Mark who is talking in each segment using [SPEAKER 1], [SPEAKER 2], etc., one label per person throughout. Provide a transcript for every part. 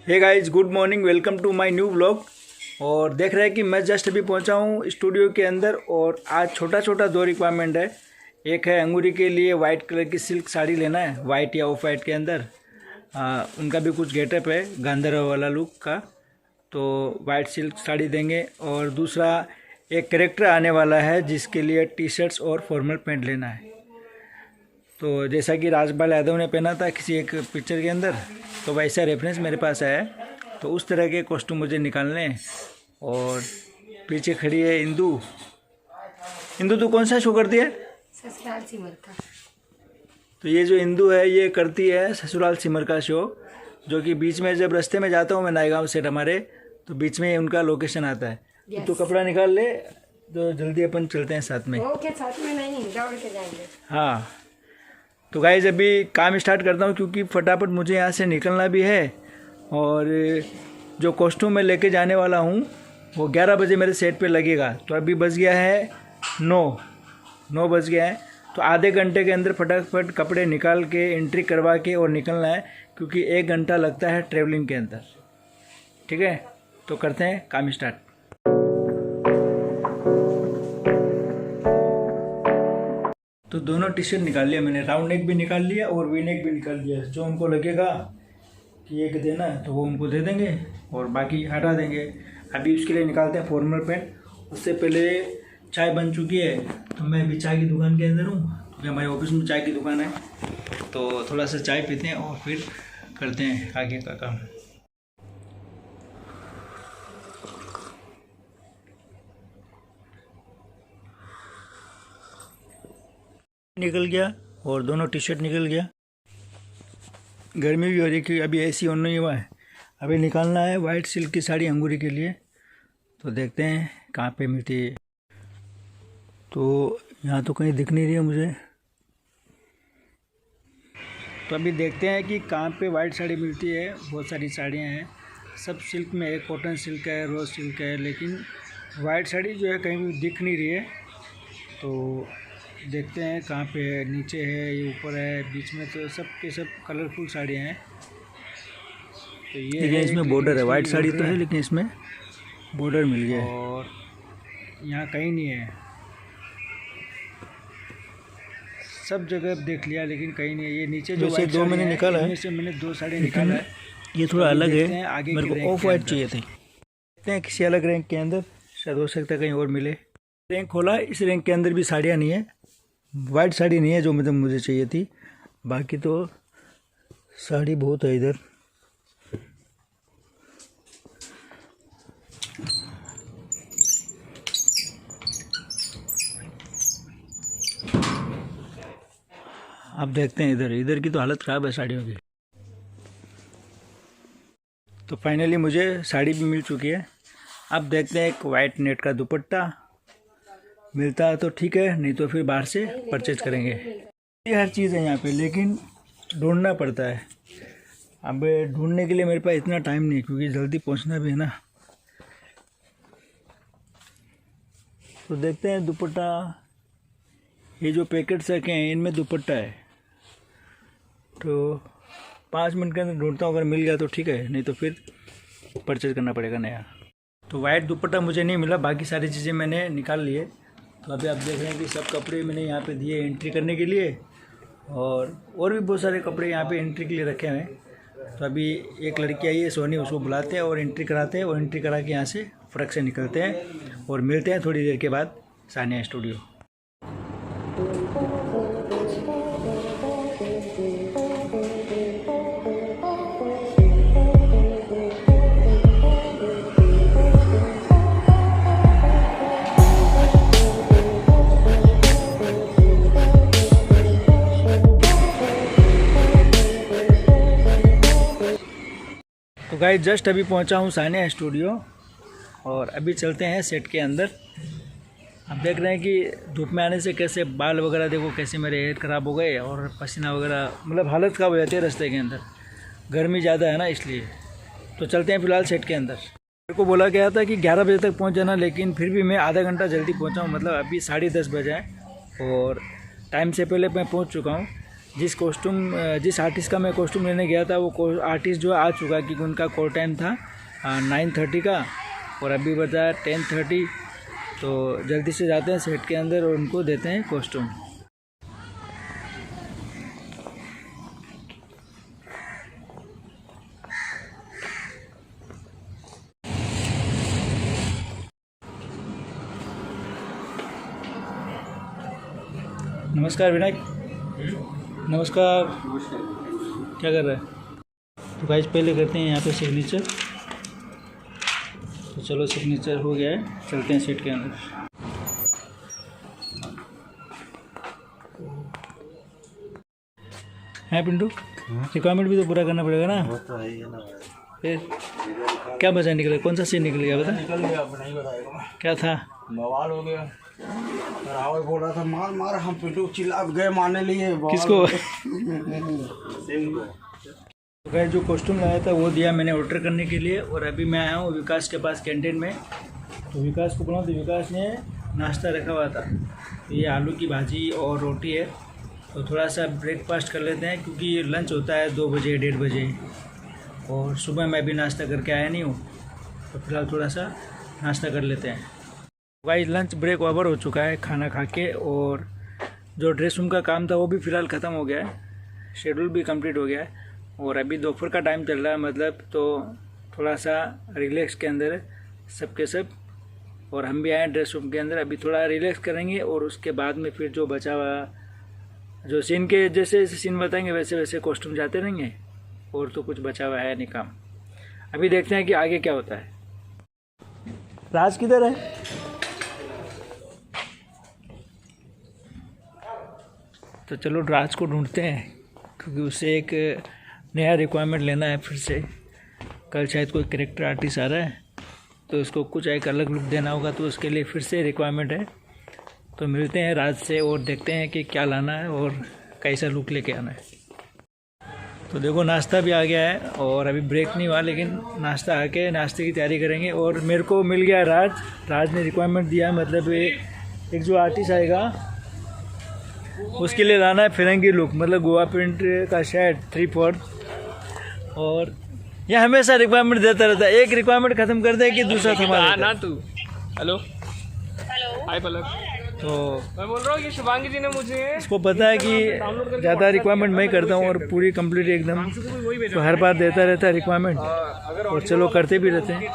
[SPEAKER 1] Hey guys, good morning, welcome to my new vlog. और देख रहे हैं कि मैं जस्ट अभी पहुंचा हूं स्टूडियो के अंदर। और आज छोटा छोटा दो रिक्वायरमेंट है। एक है अंगूरी के लिए वाइट कलर की सिल्क साड़ी लेना है, वाइट या ऑफ वाइट के अंदर। उनका भी कुछ गेटअप है गांधरवा वाला लुक का, तो वाइट सिल्क साड़ी देंगे। और दूसरा एक कैरेक्टर आने वाला है जिसके लिए टी शर्ट्स और फॉर्मल पैंट लेना है। तो जैसा कि राजपाल यादव ने पहना था किसी एक पिक्चर के अंदर, तो वैसा रेफरेंस मेरे पास आया है। तो उस तरह के कॉस्ट्यूम मुझे निकालने हैं। और पीछे खड़ी है इंदू। इंदू तू कौन सा शो करती है?
[SPEAKER 2] ससुराल सिमर का।
[SPEAKER 1] तो ये जो इंदू है ये करती है ससुराल सिमर का शो, जो कि बीच में जब रास्ते में जाता हूँ मैं नायगांव सेट हमारे, तो बीच में उनका लोकेशन आता है। तो कपड़ा निकाल ले, तो जल्दी अपन चलते हैं साथ में।
[SPEAKER 2] ओके, साथ में नहीं, दौड़ के जाएंगे।
[SPEAKER 1] हाँ, तो गाइस अभी काम स्टार्ट करता हूँ क्योंकि फटाफट मुझे यहाँ से निकलना भी है। और जो कॉस्ट्यूम मैं लेके जाने वाला हूँ वो 11 बजे मेरे सेट पे लगेगा। तो अभी बज गया है 9 बज गया है। तो आधे घंटे के अंदर फटाफट कपड़े निकाल के एंट्री करवा के और निकलना है, क्योंकि 1 घंटा लगता है ट्रेवलिंग के अंदर। ठीक है, तो करते हैं काम स्टार्ट। तो दोनों टी शर्ट निकाल लिया मैंने, राउंड नेक भी निकाल लिया और वी नेक भी निकाल लिया। जो उनको लगेगा कि एक देना है तो वो उनको दे देंगे और बाकी हटा देंगे। अभी उसके लिए निकालते हैं फॉर्मल पैंट। उससे पहले चाय बन चुकी है, तो मैं अभी चाय की दुकान के अंदर हूँ, क्योंकि हमारे ऑफिस में चाय की दुकान है। तो थोड़ा सा चाय पीते हैं और फिर करते हैं आगे का काम। निकल गया और दोनों टी शर्ट निकल गया। गर्मी भी हो रही है, अभी एसी ऑन नहीं हुआ है। अभी निकालना है वाइट सिल्क की साड़ी अंगूरी के लिए। तो देखते हैं कहाँ पे मिलती है। तो यहाँ तो कहीं दिख नहीं रही है मुझे। तो अभी देखते हैं कि कहाँ पे वाइट साड़ी मिलती है। बहुत सारी साड़ियाँ हैं, सब सिल्क में है, कॉटन सिल्क है, रोज सिल्क है, लेकिन वाइट साड़ी जो है कहीं भी दिख नहीं रही है। तो देखते हैं कहाँ पे है, नीचे है, ये ऊपर है, बीच में। तो सब के सब कलरफुल साड़ियाँ हैं। तो ये है, इसमें बॉर्डर है, वाइट साड़ी तो है लेकिन इसमें बॉर्डर मिल गया है। और यहाँ कहीं नहीं है, सब जगह देख लिया लेकिन कहीं नहीं है। ये नीचे जो वाइट दो मैंने निकाला है, इसमें मैंने 2 साड़ी निकाला है। ये थोड़ा अलग है, आगे मेरे को ऑफ वाइट चाहिए थे। देखते हैं किसी अलग रैंक के अंदर, शायद हो सकता है कहीं और मिले। रैंक खोला, इस रैंक के अंदर भी साड़ियाँ नहीं है, वाइट साड़ी नहीं है जो मतलब मुझे चाहिए थी। बाकी तो साड़ी बहुत है इधर। अब देखते हैं इधर की तो हालत ख़राब है साड़ियों की। तो फाइनली मुझे साड़ी भी मिल चुकी है। अब देखते हैं एक वाइट नेट का दुपट्टा मिलता है तो ठीक है, नहीं तो फिर बाहर से परचेज करेंगे। ये हर चीज़ है यहाँ पे, लेकिन ढूंढना पड़ता है। अब ढूंढने के लिए मेरे पास इतना टाइम नहीं, क्योंकि जल्दी पहुँचना भी है ना। तो देखते हैं दुपट्टा, ये जो पैकेट्स रखे हैं इनमें दुपट्टा है। तो 5 मिनट के अंदर ढूंढता हूँ, अगर मिल गया तो ठीक है, नहीं तो फिर परचेज करना पड़ेगा नया। तो वाइट दुपट्टा मुझे नहीं मिला, बाकी सारी चीज़ें मैंने निकाल ली है। तो अभी आप देख रहे हैं कि सब कपड़े मैंने यहाँ पे दिए एंट्री करने के लिए, और भी बहुत सारे कपड़े यहाँ पे एंट्री के लिए रखे हुए हैं। तो अभी एक लड़की आई है सोनी, उसको बुलाते हैं और एंट्री कराते हैं, और एंट्री करा के यहाँ से फर्क से निकलते हैं और मिलते हैं थोड़ी देर के बाद सानिया स्टूडियो। तो गाइस जस्ट अभी पहुंचा हूं सानिया स्टूडियो, और अभी चलते हैं सेट के अंदर। आप देख रहे हैं कि धूप में आने से कैसे बाल वगैरह देखो कैसे मेरे हेयर ख़राब हो गए, और पसीना वगैरह, मतलब हालत ख़राब हो जाती है रास्ते के अंदर, गर्मी ज़्यादा है ना इसलिए। तो चलते हैं फ़िलहाल सेट के अंदर। मेरे को बोला गया था कि 11 बजे तक पहुंच जाना, लेकिन फिर भी मैं आधा घंटा जल्दी पहुंचा हूं। मतलब अभी 10:30 बजे हैं और टाइम से पहले मैं पहुंच चुका हूं। जिस आर्टिस्ट का मैं कॉस्ट्यूम लेने गया था वो आर्टिस्ट जो आ चुका, क्योंकि उनका कॉल टाइम था 9:30 का और अभी बता 10:30। तो जल्दी से जाते हैं सेट के अंदर और उनको देते हैं कॉस्ट्यूम। नमस्कार विनायक। नमस्कार। क्या कर रहा है? तो गाइस पहले करते हैं यहाँ पे सिग्नेचर। तो चलो सिग्नेचर हो गया है, चलते हैं सेट के अंदर। है पिंटू, रिक्वायरमेंट भी तो पूरा करना पड़ेगा ना। फिर क्या बचा निकले, कौन सा सीन निकल गया बता?
[SPEAKER 3] निकल गया, अब नहीं बताएगा।
[SPEAKER 1] क्या था?
[SPEAKER 3] बवाल हो गया। रावल बोल रहा था मार मार, हम पिंटू चिल्ला गए मारने लिए।
[SPEAKER 1] किसको? तो गाइस जो कॉस्ट्यूम लाया था वो दिया मैंने ऑर्डर करने के लिए, और अभी मैं आया हूँ विकास के पास कैंटीन में। तो विकास को बोला तो विकास ने नाश्ता रखा हुआ था। तो ये आलू की भाजी और रोटी है। तो थोड़ा सा ब्रेकफास्ट कर लेते हैं, क्योंकि लंच होता है 2 बजे 1:30 बजे, और सुबह मैं भी नाश्ता करके आया नहीं हूँ। तो फिलहाल थोड़ा सा नाश्ता कर लेते हैं। गाइस लंच ब्रेक ओवर हो चुका है खाना खा के, और जो ड्रेस रूम का काम था वो भी फ़िलहाल ख़त्म हो गया है, शेड्यूल भी कंप्लीट हो गया है। और अभी दोपहर का टाइम चल रहा है, मतलब तो थोड़ा सा रिलैक्स के अंदर सबके सब, और हम भी आए ड्रेस रूम के अंदर। अभी थोड़ा रिलैक्स करेंगे और उसके बाद में फिर जो बचा हुआ जो सीन के जैसे जैसे सीन बताएंगे वैसे वैसे कॉस्ट्यूम जाते रहेंगे, और तो कुछ बचा हुआ है नहीं काम। अभी देखते हैं कि आगे क्या होता है। राज किधर है? तो चलो राज को ढूंढते हैं, क्योंकि उससे एक नया रिक्वायरमेंट लेना है फिर से। कल शायद कोई कैरेक्टर आर्टिस्ट आ रहा है, तो उसको कुछ एक अलग लुक देना होगा, तो उसके लिए फिर से रिक्वायरमेंट है। तो मिलते हैं राज से और देखते हैं कि क्या लाना है और कैसा लुक लेके आना है। तो देखो नाश्ता भी आ गया है, और अभी ब्रेक नहीं हुआ, लेकिन नाश्ता आके नाश्ते की तैयारी करेंगे। और मेरे को मिल गया राज ने रिक्वायरमेंट दिया, मतलब एक जो आर्टिस्ट आएगा उसके लिए लाना है फिरंगी लुक, मतलब गोवा प्रिंट का शर्ट 3/4। और यह हमेशा रिक्वायरमेंट देता रहता है, एक रिक्वायरमेंट खत्म कर दे कि दूसरा थमा देता
[SPEAKER 4] ना तू। हेलो हाय पलक।
[SPEAKER 1] तो
[SPEAKER 4] मैं बोल रहा हूँ कि शिवांगी जी ने मुझे
[SPEAKER 1] इसको पता है कि ज़्यादा रिक्वायरमेंट मैं करता हूँ और पूरी कंप्लीट एकदम, तो हर बार देता रहता है रिक्वायरमेंट, और चलो करते भी रहते हैं।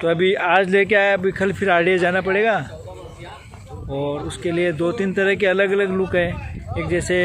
[SPEAKER 1] तो अभी आज लेके आया, अभी कल फिर आरडीए जाना पड़ेगा, और उसके लिए 2-3 तरह के अलग अलग लुक है। एक जैसे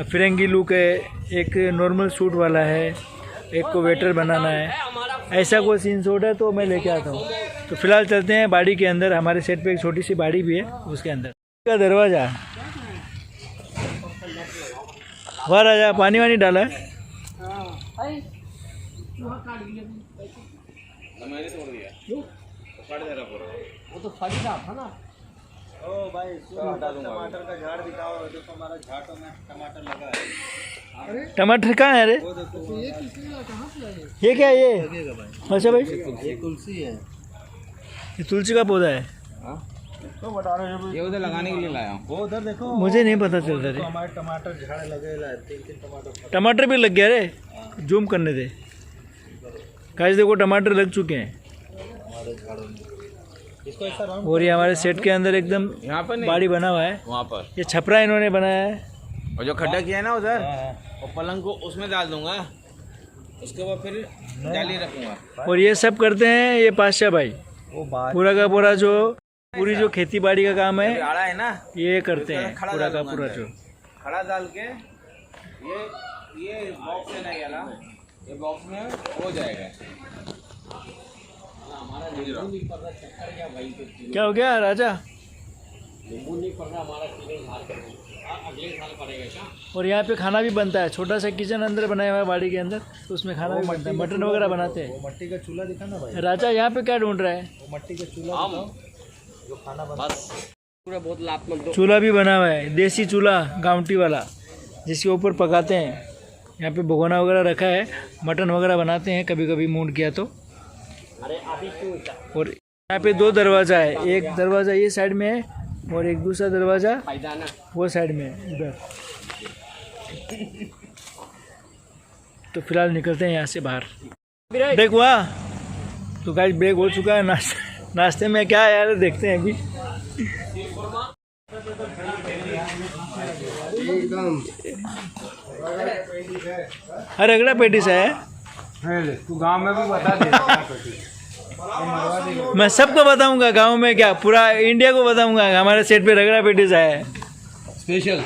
[SPEAKER 1] फिरंगी लुक है, एक नॉर्मल सूट वाला है, एक को वेटर बनाना है, ऐसा कोई सीन शॉट है तो मैं लेके आता हूँ। तो फिलहाल चलते हैं बाड़ी के अंदर। हमारे सेट पे एक छोटी सी बाड़ी भी है, उसके अंदर का दरवाज़ा बाहर आ जा। पानी वानी डाला है?
[SPEAKER 3] वो तो फट रहा था ना।
[SPEAKER 1] ओ भाई टमाटर का झाड़ दिखाओ, देखो हमारा झाड़ में टमाटर लगा है। टमाटर कहाँ है रे? ये क्या है ये? अच्छा भाई
[SPEAKER 3] ये तुलसी है।
[SPEAKER 1] ये तुलसी का पौधा है।
[SPEAKER 3] तो बता रहे हैं ये उधर लगाने के लिए लाया हूँ। वो उधर देखो,
[SPEAKER 1] मुझे नहीं पता चल रहा
[SPEAKER 3] तो
[SPEAKER 1] रे।
[SPEAKER 3] हमारे टमाटर झाड़ लगे ला 3 टमाटर।
[SPEAKER 1] टमाटर भी लग गया रे, जूम करने दे। गाइस देखो टमाटर लग चुके हैं,
[SPEAKER 3] हमारे झाड़ों में। इसको ऐसा राउंड
[SPEAKER 1] और ये हमारे सेट के अंदर एकदम
[SPEAKER 4] यहाँ पर नहीं,
[SPEAKER 1] बाड़ी बना हुआ है।
[SPEAKER 4] वहाँ पर।
[SPEAKER 1] ये छपरा इन्होंने बनाया है।
[SPEAKER 4] और जो खड्डा किया है ना उधर, और पलंग को उसमें डाल दूंगा, उसके बाद फिर जाली रखूंगा।
[SPEAKER 1] और ये सब करते हैं ये पातशाह भाई,
[SPEAKER 3] वो बाहर
[SPEAKER 1] पूरा का पूरा जो पूरी जो खेती बाड़ी का काम है
[SPEAKER 4] आड़ा है ना,
[SPEAKER 1] ये करते हैं,
[SPEAKER 4] खड़ा
[SPEAKER 1] पूरा का
[SPEAKER 4] डालूंगा
[SPEAKER 1] पूरा
[SPEAKER 4] अंदर।
[SPEAKER 1] जो।
[SPEAKER 4] खड़ा डाल के ये बॉक्स लेना गया ना, ये बॉक्स में हो जाएगा।
[SPEAKER 1] क्या हो गया राजा? और यहाँ पे खाना भी बनता है, छोटा सा किचन अंदर बनाया हुआ है बाड़ी के अंदर, तो उसमें खाना भी बनता है, मटन वगैरह बनाते हैं।
[SPEAKER 3] मट्टी का चूल्हा दिखा ना भाई।
[SPEAKER 1] राजा यहाँ पे क्या ढूंढ रहा है?
[SPEAKER 3] वो मट्टी का चूल्हा दिखाओ, जो खाना बनता है।
[SPEAKER 4] पूरा बहुत लात मत दो।
[SPEAKER 1] चूल्हा भी बना हुआ है, देसी चूल्हा गांवटी वाला, जिसके ऊपर पकाते हैं। यहाँ पे भगोना वगैरह रखा है, मटन वगैरह बनाते हैं कभी कभी मूड किया तो। और यहाँ पे 2 दरवाज़ा है, एक दरवाज़ा ये साइड में है और एक दूसरा दरवाज़ा वो साइड में है उधर। तो फिलहाल निकलते हैं यहाँ से बाहर। ब्रेक हुआ तो गाइस, ब्रेक हो चुका है। नाश्ते में क्या है यार, देखते हैं अभी। अरे रगड़ा पेटिस है।
[SPEAKER 3] तू गांव में भी बता दे।
[SPEAKER 1] मैं सबको बताऊंगा, गांव में क्या पूरा इंडिया को बताऊंगा हमारे सेट पे रगड़ा पेटिस है
[SPEAKER 3] स्पेशल।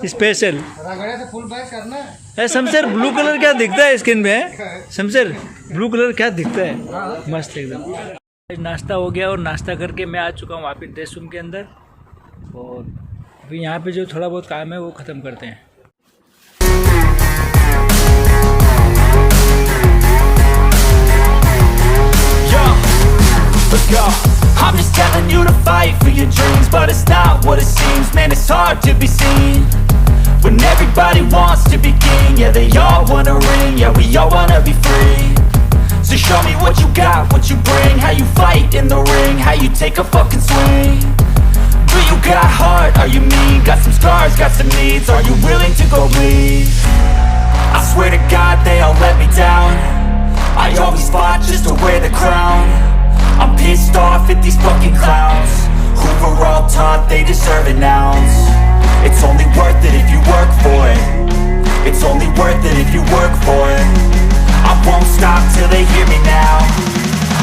[SPEAKER 1] स्पेशल।
[SPEAKER 3] रगड़े से फुल पैक करना है।
[SPEAKER 1] शमशेर ब्लू कलर क्या दिखता है स्किन में? शमशेर ब्लू कलर क्या दिखता है? मस्त एकदम। नाश्ता हो गया और नाश्ता करके मैं आ चुका हूँ वापस ड्रेस रूम के अंदर, और अभी यहाँ पे जो थोड़ा बहुत काम है वो ख़त्म करते हैं।
[SPEAKER 5] Let's go. I'm just telling you to fight for your dreams, but it's not what it seems. Man, it's hard to be seen when everybody wants to be king. Yeah, they all wanna ring. Yeah, we all wanna be free. So show me what you got, what you bring, how you fight in the ring, how you take a fucking swing. Do you got heart? Are you mean? Got some scars, got some needs. Are you willing to go bleed? I swear to God, they all let me down. I always fought just to wear the crown. I'm pissed off at these fucking clowns who were all taught they deserve an ounce. It's only worth it if you work for it. It's only worth it if you work for it. I won't stop till they hear me now.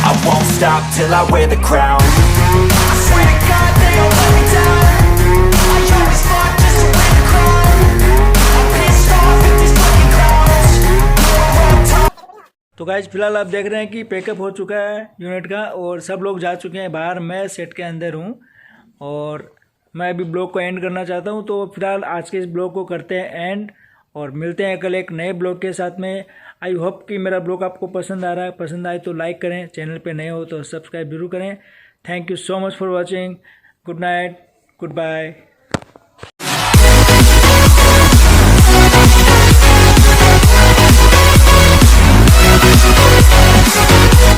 [SPEAKER 5] I won't stop till I wear the crown. I swear to God they all let me down. I always fought just to wear the crown. I'm pissed off at these fucking clowns who were all taught.
[SPEAKER 1] तो guys फिलहाल आप देख रहे हैं कि pack up हो चुका है यूनिट का, और सब लोग जा चुके हैं बाहर। मैं सेट के अंदर हूँ और मैं अभी ब्लॉग को एंड करना चाहता हूँ। तो फिलहाल आज के इस ब्लॉग को करते हैं एंड, और मिलते हैं कल एक नए ब्लॉग के साथ में। आई होप कि मेरा ब्लॉग आपको पसंद आ रहा है। पसंद आए तो लाइक करें, चैनल पे नए हो तो सब्सक्राइब जरूर करें। Thank you so much for watching. Good night, good bye.